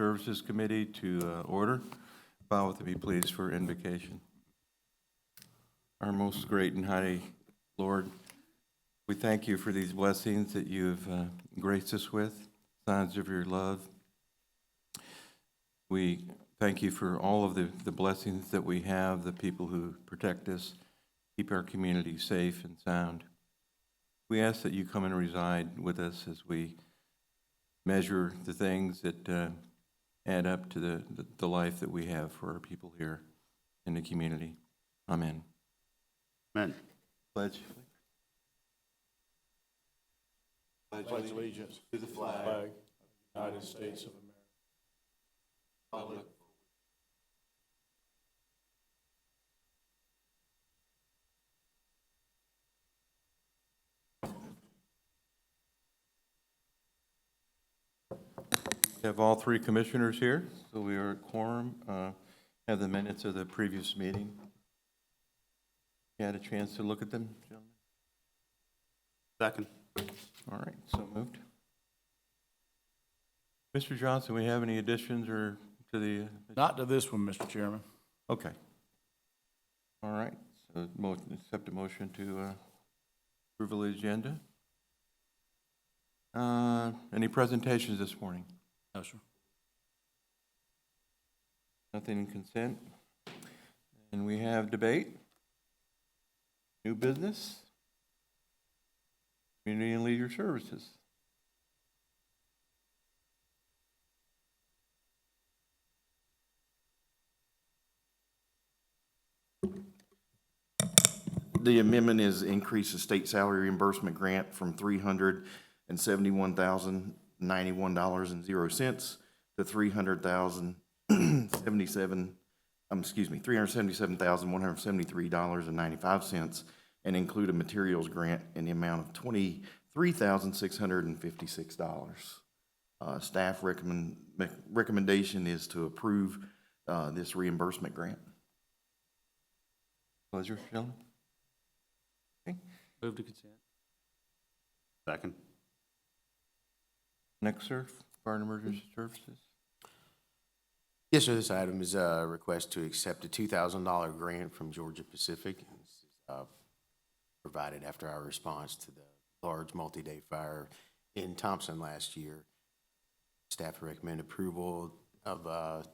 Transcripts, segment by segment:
Services Committee to order. Bow with me, please, for invocation. Our most great and high Lord, we thank you for these blessings that you've graced us with, signs of your love. We thank you for all of the blessings that we have, the people who protect us, keep our community safe and sound. We ask that you come and reside with us as we measure the things that add up to the life that we have for our people here in the community. Amen. Amen. Pledge. Pledge allegiance to the flag of the United States of America. We have all three commissioners here, so we are at quorum. Have the minutes of the previous meeting. You had a chance to look at them, gentlemen? Second. All right, so moved. Mr. Johnson, we have any additions or to the? Not to this one, Mr. Chairman. Okay. All right, so accept a motion to approve the agenda. Any presentations this morning? No, sir. Nothing in consent. And we have debate, new business, community and leisure services. The amendment is increase the state salary reimbursement grant from $371,091.00 to $377,173.95, and include a materials grant in the amount of $23,656. Staff recommendation is to approve this reimbursement grant. Pleasure, gentlemen. Move to consent. Second. Next, sir, Fire and Emergency Services. Yes, sir. This item is a request to accept a $2,000 grant from Georgia Pacific. This is provided after our response to the large multi-day fire in Thompson last year. Staff recommend approval of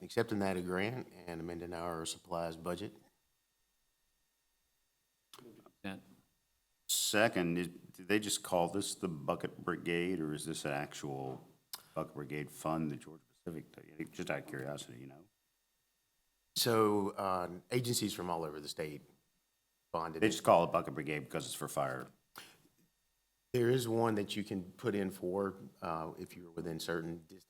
accepting that grant and amending our supplies budget. Second, did they just call this the Bucket Brigade, or is this an actual Bucket Brigade fund that Georgia Pacific, just out of curiosity, you know? So agencies from all over the state bonded. They just call it Bucket Brigade because it's for fire. There is one that you can put in for if you're within certain distance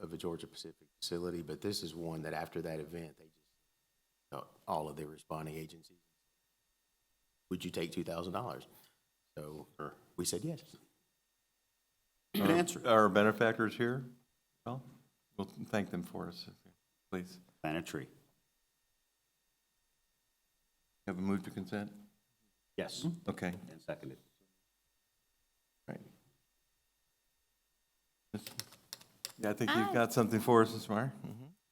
of a Georgia Pacific facility, but this is one that after that event, they just, all of their responding agencies, would you take $2,000? So we said yes. Good answer. Our benefactors here? Well, we'll thank them for us, please. Plant a tree. Have a move to consent? Yes. Okay, And seconded. right. Yeah, I think you've got something for us, Ms. Meyer.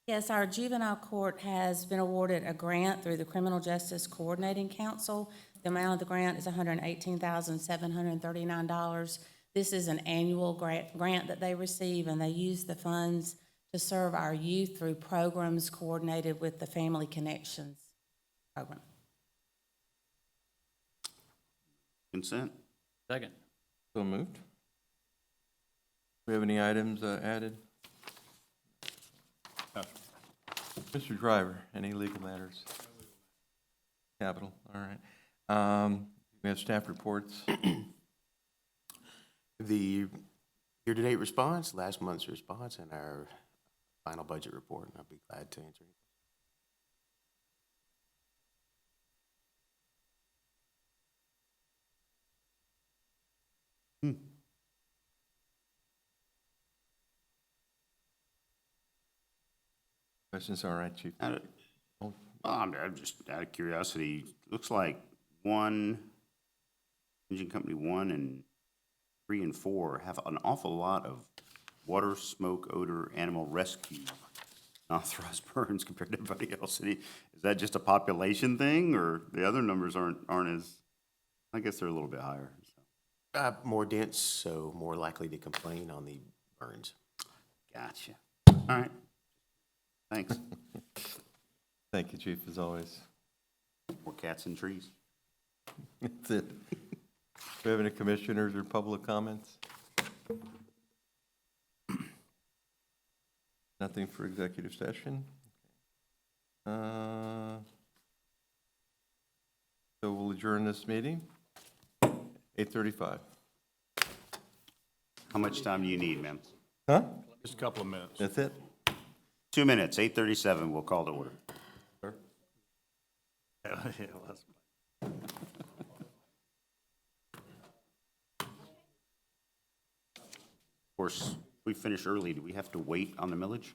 Yes, our juvenile court has been awarded a grant through the Criminal Justice Coordinating Council. The amount of the grant is $118,739. This is an annual grant that they receive, and they use the funds to serve our youth through programs coordinated with the Family Connections program. Consent. Second. So moved. Do we have any items added? No. Mr. Driver, any legal matters? Capital, all right. We have staff reports. The year-to-date response, last month's response, and our final budget report, and I'll be glad to answer any. Questions, all right, Chief? I'm just out of curiosity. Looks like engine company 1 and 3 and 4 have an awful lot of water, smoke, odor, animal rescue, unauthorized burns compared to everybody else. Is that just a population thing, or the other numbers aren't as, I guess they're a little bit higher, so. More dense, so more likely to complain on the burns. Gotcha. All right. Thanks. Thank you, Chief, as always. More cats and trees. That's it. Do we have any commissioners or public comments? Nothing for executive session? So we'll adjourn this meeting, 8:35. How much time do you need, ma'am? Huh? Just a couple of minutes. That's it? 2 minutes, 8:37, we'll call to order. Sir? Of course, if we finish early, do we have to wait on the millage?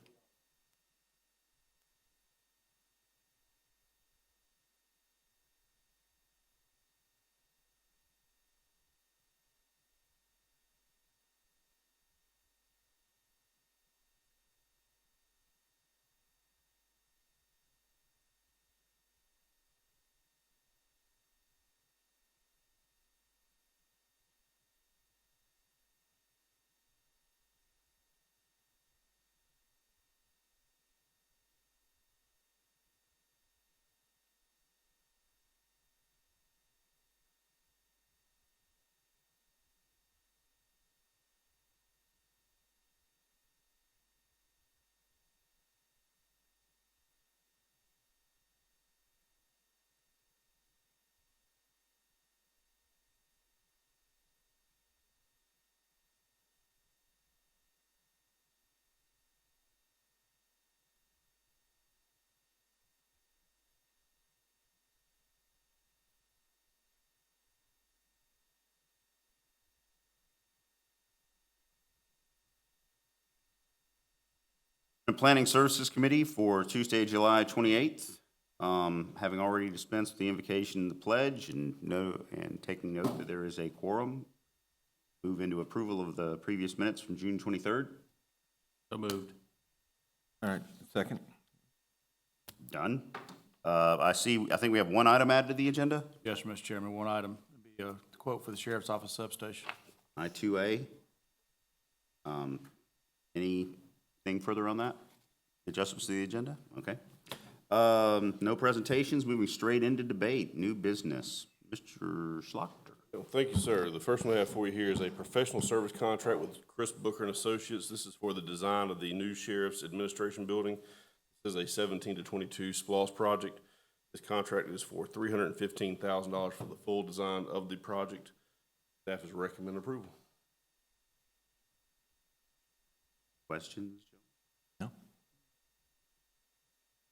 The Planning Services Committee for Tuesday, July 28th. Having already dispensed with the invocation and the pledge and taking note that there is a quorum, move into approval of the previous minutes from June 23rd. So moved. All right, second? Done. I think we have one item added to the agenda, Yes, Mr. Chairman, one item, it'd be a quote for the Sheriff's Office substation. I-2A. Anything further on that? Adjustments to the agenda? Okay. No presentations, moving straight into debate, new business. Mr. Schlochter. Thank you, sir. The first one I have for you here is a professional service contract with Chris Booker and Associates. This is for the design of the new Sheriff's Administration Building. This is a 17 to 22 SPLOST project. This contract is for $315,000 for the full design of the project. Staff is recommending approval. Questions? No?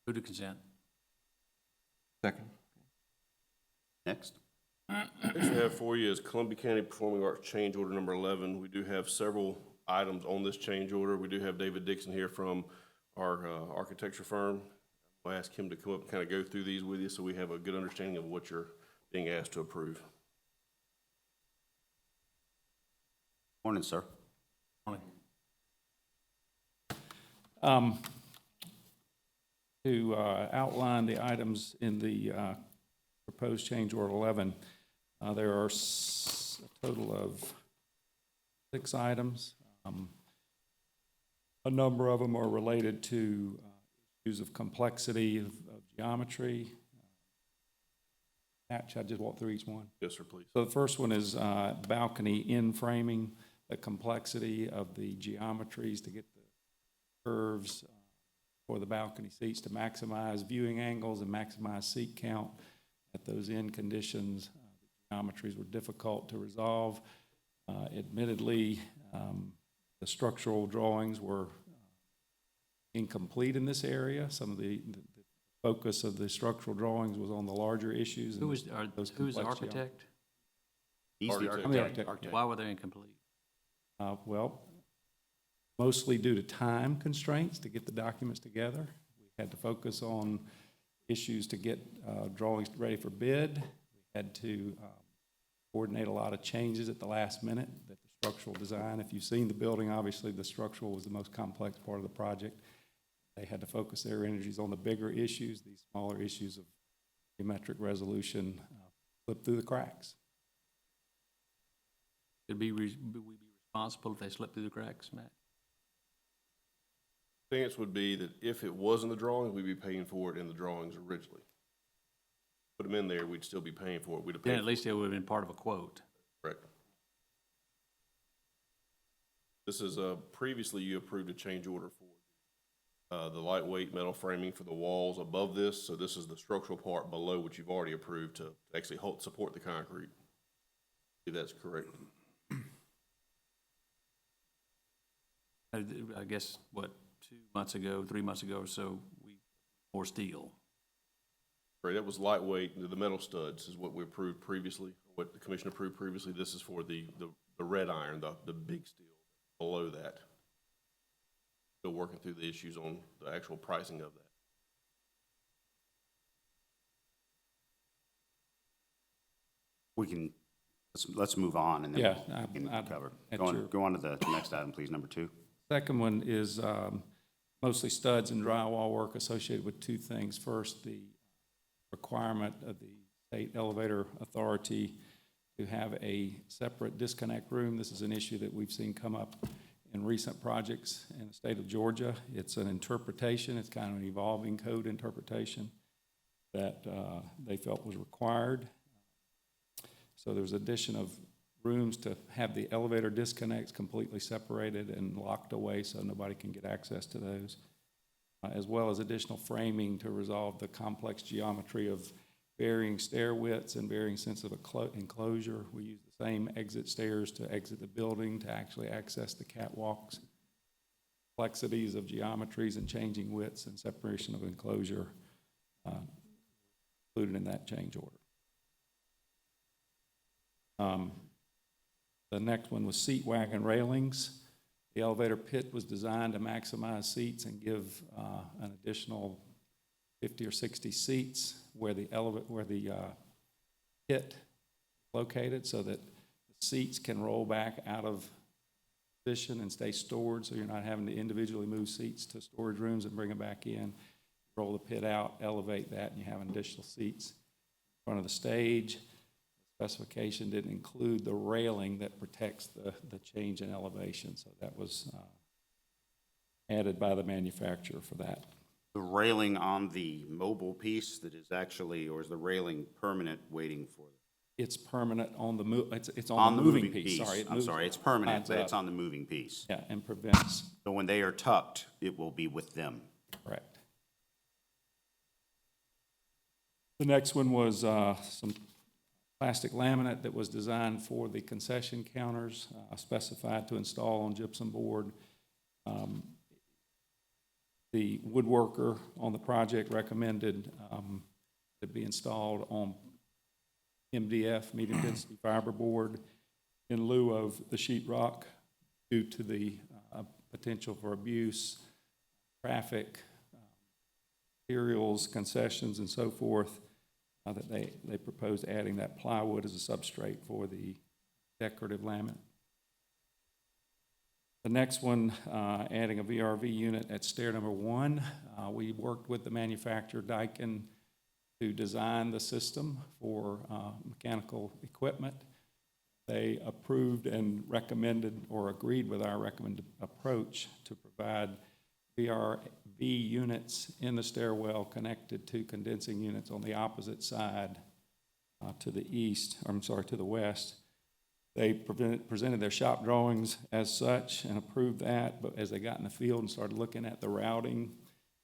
Move to consent. Second? Next. Next we have for you is Columbia County Performing Arts Change Order number 11. We do have several items on this change order. We do have David Dixon here from our architecture firm. I'll ask him to come up and kind of go through these with you so we have a good understanding of what you're being asked to approve. Morning, sir. To outline the items in the proposed change order 11, there are a total of 6 items. A number of them are related to issues of complexity of geometry. Should I just walk through each one? Yes, sir, please. So the first one is balcony in framing, the complexity of the geometries to get the curves for the balcony seats to maximize viewing angles and maximize seat count at those end conditions. The geometries were difficult to resolve. Admittedly, the structural drawings were incomplete in this area. Some of the focus of the structural drawings was on the larger issues. Who was, who is the complex geometry. architect? He's the Architect. I'm the architect. architect. Why were they incomplete? Well, mostly due to time constraints to get the documents together. We had to focus on issues to get drawings ready for bid. We had to coordinate a lot of changes at the last minute that the structural design. If you've seen the building, obviously the structural was the most complex part of the project. They had to focus their energies on the bigger issues. These smaller issues of geometric resolution slipped through the cracks. Would we be responsible if they slip through the cracks, Matt? Stance would be that if it was in the drawings, we'd be paying for it in the drawings originally. Put them in there, we'd still be paying for it. We'd have Then paid at least it would have been part of a quote. Correct. This is, previously you approved a change order for, the lightweight metal framing for the walls above this, so this is the structural part below what you've already approved to actually support the concrete. If that's correct. I guess, what, 2 months ago, 3 months ago or so, more steel. Right, that was lightweight, the metal studs is what we approved previously, what the commission approved previously. This is for the red iron, the big steel below that. Still working through the issues on the actual pricing of that. We can, let's move on and then Yeah, we can cover. at Go on, your- go on to the next item, please, number 2. Second one is mostly studs and drywall work associated with two things. First, the requirement of the State Elevator Authority to have a separate disconnect room. This is an issue that we've seen come up in recent projects in the state of Georgia. It's an interpretation, it's kind of an evolving code interpretation that they felt was required. So there's addition of rooms to have the elevator disconnects completely separated and locked away so nobody can get access to those, as well as additional framing to resolve the complex geometry of varying stair widths and varying sensitive enclosure. We use the same exit stairs to exit the building to actually access the catwalks. Complexities of geometries and changing widths and separation of enclosure included in that change order. The next one was seat wagon railings. The elevator pit was designed to maximize seats and give an additional 50 or 60 seats where the pit located, so that the seats can roll back out of position and stay stored, so you're not having to individually move seats to storage rooms and bring them back in. Roll the pit out, elevate that, and you have additional seats in front of the stage. Specification didn't include the railing that protects the change in elevation, so that was added by the manufacturer for that. The railing on the mobile piece that is actually, or is the railing permanent waiting for? It's permanent on the it's on the moving piece, sorry. It I'm moves- sorry, it's permanent, lines but it's up. on the moving piece. Yeah, and prevents, So when they are tucked, it will be with them. correct. The next one was some plastic laminate that was designed for the concession counters, specified to install on gypsum board. The woodworker on the project recommended it be installed on MDF, medium density fiberboard, in lieu of the sheetrock due to the potential for abuse, traffic, materials, concessions, and so forth. That they proposed adding that plywood as a substrate for the decorative laminate. The next one, adding a VRV unit at stair number 1. We worked with the manufacturer, Daikin, to design the system for mechanical equipment. They approved and recommended or agreed with our recommended approach to provide VRV units in the stairwell connected to condensing units on the opposite side to the west. They presented their shop drawings as such and approved that, but as they got in the field and started looking at the routing,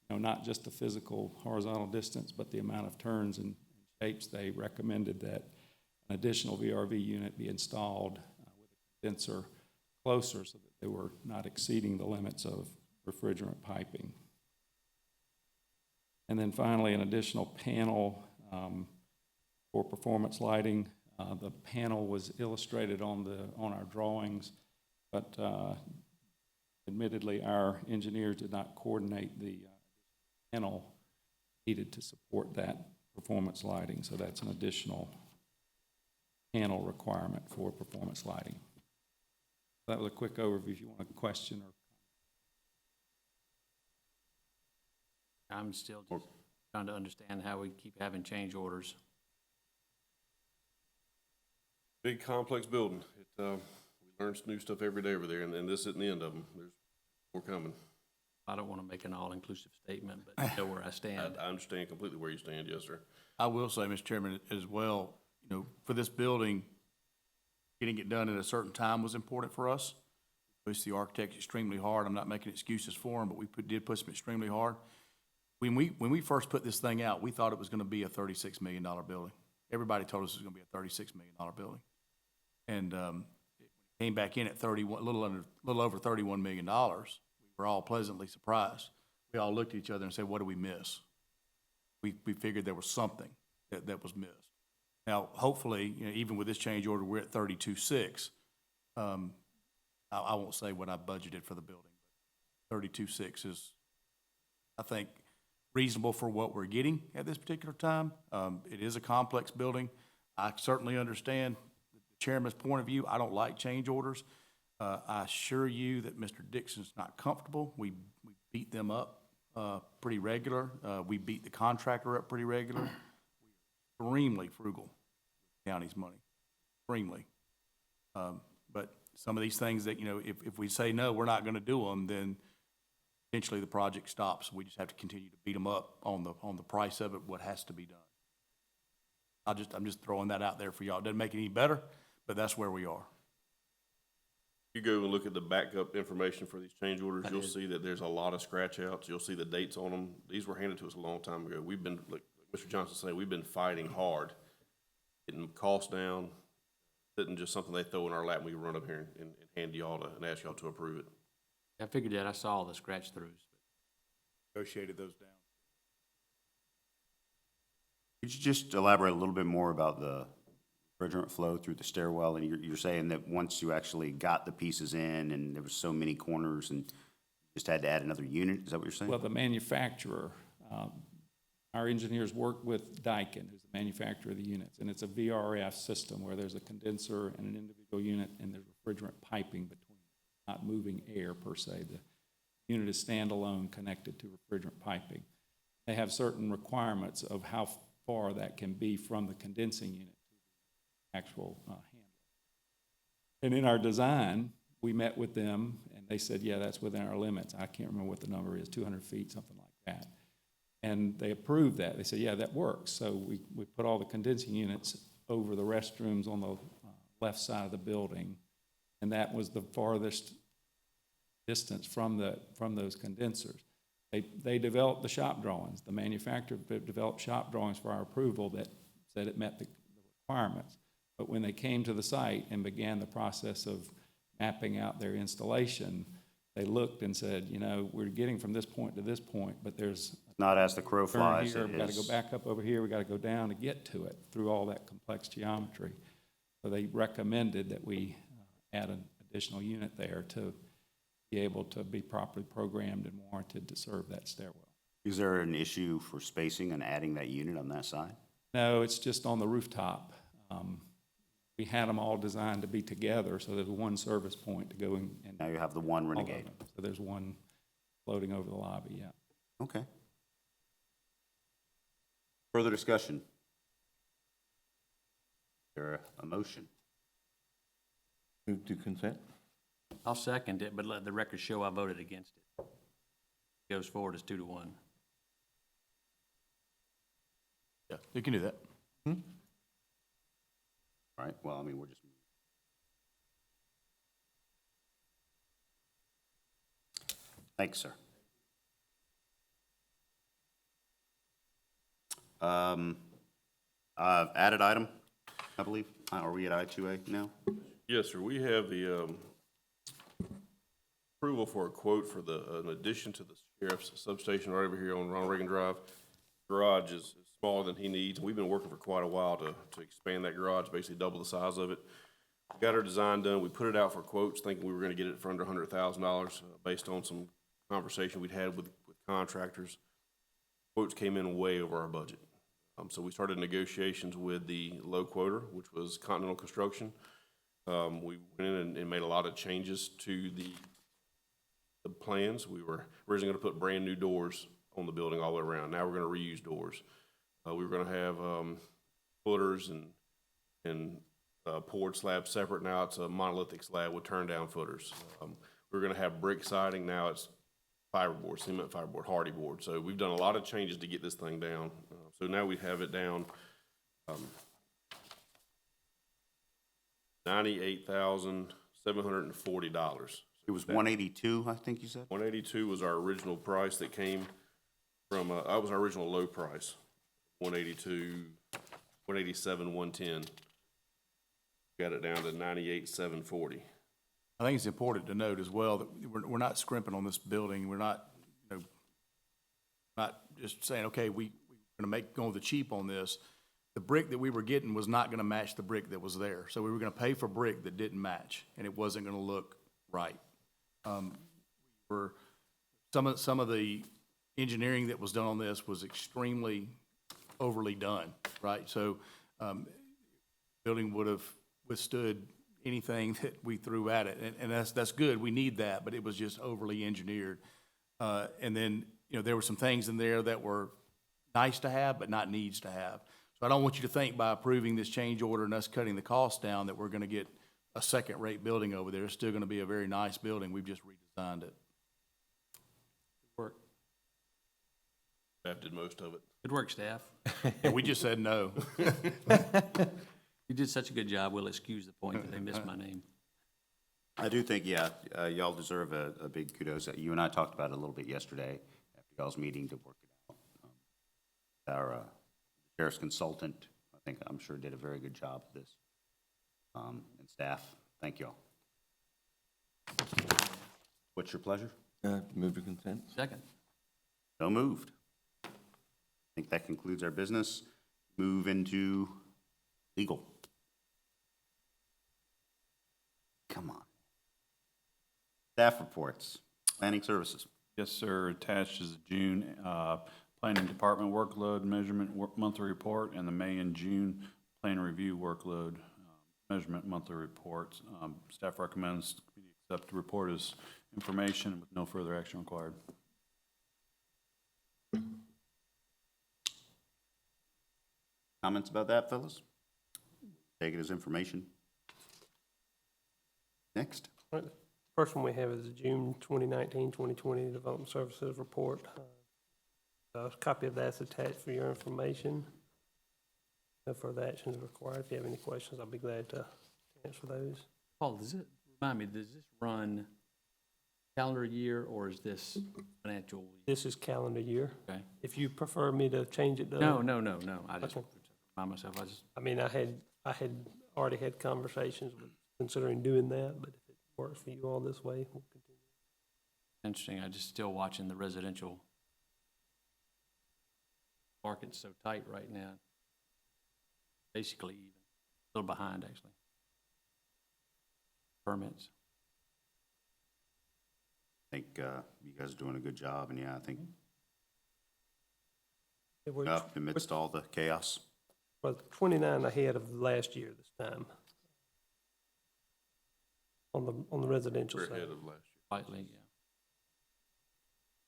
not just the physical horizontal distance, but the amount of turns and shapes, they recommended that an additional VRV unit be installed with a condenser closer so that they were not exceeding the limits of refrigerant piping. And then finally, an additional panel for performance lighting. The panel was illustrated on our drawings, but admittedly, our engineers did not coordinate the panel needed to support that performance lighting. So that's an additional panel requirement for performance lighting. That was a quick overview if you want a question or. I'm still just trying to understand how we keep having change orders. Big complex building. We learn new stuff every day over there, and this isn't the end of them. There's more coming. I don't want to make an all-inclusive statement, but you know where I stand. I understand completely where you stand, yes, sir. I will say, Mr. Chairman, as well, you know, for this building, getting it done at a certain time was important for us. Pushed the architect extremely hard. I'm not making excuses for him, but we did push him extremely hard. When we first put this thing out, we thought it was gonna be a $36 million building. Everybody told us it was gonna be a $36 million building. And, it came back in at a little over $31 million. We were all pleasantly surprised. We all looked at each other and said, what did we miss? We figured there was something that was missed. Now, hopefully, you know, even with this change order, we're at 32.6. I won't say what I budgeted for the building, but 32.6 is, I think, reasonable for what we're getting at this particular time. It is a complex building. I certainly understand the chairman's point of view. I don't like change orders. I assure you that Mr. Dixon's not comfortable. We beat them up pretty regular. We beat the contractor up pretty regular. We're extremely frugal with the county's money, extremely. But some of these things that, you know, if we say, no, we're not gonna do them, then eventually the project stops. We just have to continue to beat them up on the price of it, what has to be done. I'm just throwing that out there for y'all. It doesn't make it any better, but that's where we are. You go and look at the backup information for these change orders, you'll see that there's a lot of scratch outs. You'll see the dates on them. These were handed to us a long time ago. We've been, like Mr. Johnson saying, we've been fighting hard, getting costs down. It isn't just something they throw in our lap and we run up here and hand y'all and ask y'all to approve it. I figured that. I saw the scratch throughs. Negotiated those down. Could you just elaborate a little bit more about the refrigerant flow through the stairwell? And you're saying that once you actually got the pieces in and there was so many corners and just had to add another unit, is that what you're saying? Well, the manufacturer, our engineers worked with Daikin, who's the manufacturer of the units, and it's a VRF system where there's a condenser and an individual unit, and there's refrigerant piping between, not moving air per se. The unit is standalone, connected to refrigerant piping. They have certain requirements of how far that can be from the condensing unit to the actual handle. And in our design, we met with them, and they said, yeah, that's within our limits. I can't remember what the number is, 200 feet, something like that. And they approved that. They said, yeah, that works. So we put all the condensing units over the restrooms on the left side of the building, and that was the farthest distance from those condensers. They developed the shop drawings. The manufacturer developed shop drawings for our approval that said it met the requirements. But when they came to the site and began the process of mapping out their installation, they looked and said, you know, we're getting from this point to this point, but there's Not as the crow turn flies. here, It we've got to go is- back up over here, we've got to go down to get to it through all that complex geometry. So they recommended that we add an additional unit there to be able to be properly programmed and warranted to serve that stairwell. Is there an issue for spacing and adding that unit on that side? No, it's just on the rooftop. We had them all designed to be together, so there's one service point to go in and Now you have the one all of Renegade. them. So there's one floating over the lobby, yeah. Okay. Further discussion? Is there a motion? Move to consent? I'll second it, but let the record show I voted against it. It goes forward as 2-1. Yeah, you can do that. All right, well, I mean, we're just. Thanks, sir. Added item, I believe. Are we at I-2A now? Yes, sir. We have the approval for a quote for an addition to the sheriff's substation right over here on Ronald Reagan Drive. Garage is smaller than he needs. We've been working for quite a while to expand that garage, basically double the size of it. We got our design done. We put it out for quotes, thinking we were gonna get it for under $100,000, based on some conversation we'd had with contractors. Quotes came in way over our budget. So we started negotiations with the low quoter, which was Continental Construction. We went in and made a lot of changes to the plans. We were originally gonna put brand-new doors on the building all the way around. Now we're gonna reuse doors. We were gonna have, footers and poured slabs separate. Now it's a monolithic slab with turn-down footers. We're gonna have brick siding. Now it's fiberboard, cement fiberboard, hardy board. So we've done a lot of changes to get this thing down. So now we have it down, $98,740. It was 182, I think you said? 182 was our original price that came from, that was our original low price. 182, 187, 110. Got it down to 98,740. I think it's important to note as well that we're not scrimping on this building. We're not, you know, not just saying, okay, we're gonna go with the cheap on this. The brick that we were getting was not gonna match the brick that was there. So we were gonna pay for brick that didn't match, and it wasn't gonna look right. Some of the engineering that was done on this was extremely overly done, right? So, building would have withstood anything that we threw at it, and that's good. We need that, but it was just overly engineered. And then, you know, there were some things in there that were nice to have, but not needs to have. So I don't want you to think by approving this change order and us cutting the cost down that we're gonna get a second-rate building over there. It's still gonna be a very nice building. We've just redesigned it. Work. Staff did most of it. Good work, staff. And we just said no. You did such a good job, we'll excuse the point that they missed my name. I do think, yeah, y'all deserve a big kudos. You and I talked about it a little bit yesterday after y'all's meeting to work it out. Our sheriff's consultant, I'm sure did a very good job of this. And staff, thank y'all. What's your pleasure? Move to consent? Second. So moved. I think that concludes our business. Move into legal. Come on. Staff reports, planning services. Yes, sir. Attached is the June Planning Department workload measurement monthly report and the May and June plan review workload measurement monthly reports. Staff recommends the committee accept the report as information with no further action required. Comments about that, fellas? Take it as information. Next. All right, the first one we have is the June 2019-2020 Development Services Report. A copy of that's attached for your information. No further actions required. If you have any questions, I'll be glad to answer those. Paul, does it, remind me, does this run calendar year or is this financial? This is calendar year. Okay. If you prefer me to change it to... No. I just Okay. remind myself, I mean, I had already had conversations with considering doing that, but if it works for you all this way, we'll continue. interesting, I just still watching the residential market's so tight right now. Basically even, a little behind actually. Permits. I think you guys are doing a good job, and yeah, I think We're up amidst all the chaos. 29 ahead of last year this time. On the residential We're side. ahead of last year. Slightly, yeah.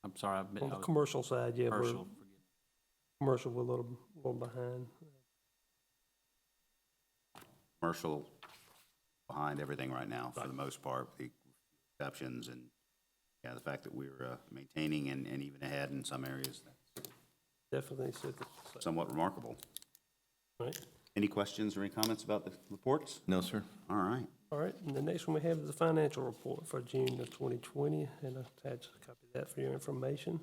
I'm sorry, On the I was commercial side, yeah, we're, commercial, forgive me. commercial, we're a little behind. Commercial behind everything right now, for the most part, the exceptions, and, yeah, the fact that we're maintaining and even ahead in some areas, that's Definitely said somewhat remarkable. right. Any questions or any comments about the reports? No, sir. All right. All right, and the next one we have is the financial report for June of 2020, and I attach a copy of that for your information.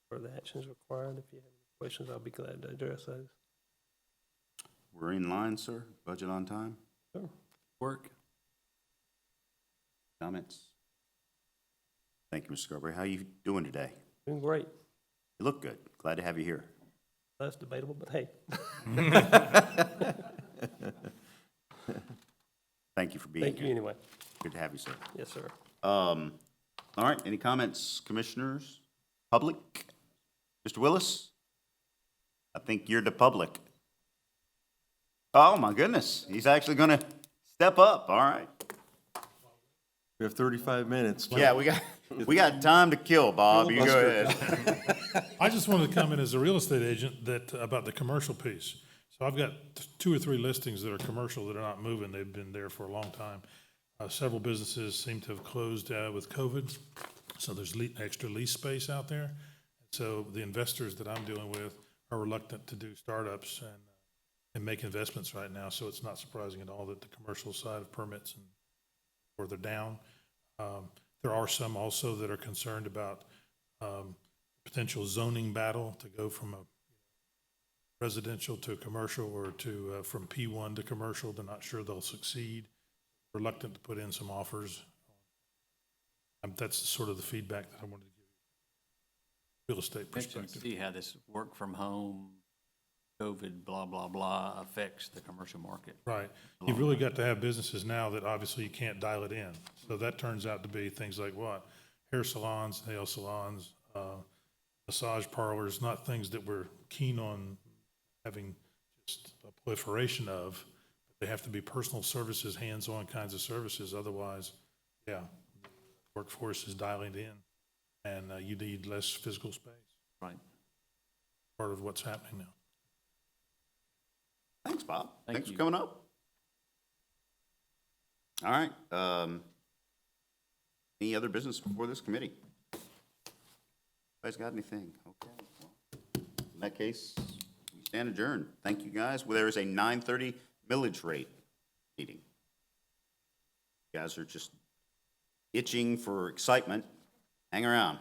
Further actions required. If you have any questions, I'll be glad to address those. We're in line, sir. Budget on time. Sure. Work. Comments? Thank you, Mr. Scarborough. How you doing today? Doing great. You look good. Glad to have you here. That's debatable, but hey. Thank you for being Thank you here. anyway. Good to have you, sir. Yes, sir. All right, any comments, commissioners? Public? Mr. Willis? I think you're the public. Oh, my goodness. He's actually going to Step up, all right. We have 35 minutes. Yeah, we got time to kill, Bob. You go ahead. I just wanted to comment as a real estate agent that, about the commercial piece. So I've got 2 or 3 listings that are commercial that are not moving. They've been there for a long time. Several businesses seem to have closed with COVID, so there's extra lease space out there. So the investors that I'm dealing with are reluctant to do startups and make investments right now. So it's not surprising at all that the commercial side of permits and further down. There are some also that are concerned about potential zoning battle to go from a residential to commercial or to from P1 to commercial. They're not sure they'll succeed. Reluctant to put in some offers. That's sort of the feedback that I wanted to give you. Real estate Interesting to perspective. see how this work from home, COVID, blah, blah, blah, affects the commercial market. Right. You've really got to have businesses now that obviously you can't dial it in. So that turns out to be things like what? Hair salons, nail salons, massage parlors, not things that we're keen on having just a proliferation of. They have to be personal services, hands-on kinds of services. Otherwise, yeah, the workforce is dialing in and you need less physical space. Right. Part of what's happening now. Thanks, Bob. Thank Thanks you. for coming up. All right. Any other business before this committee? You guys got anything? Okay. Well, in that case, we stand adjourned. Thank you, guys. Well, there is a 9:30 millage rate meeting. You guys are just itching for excitement. Hang around.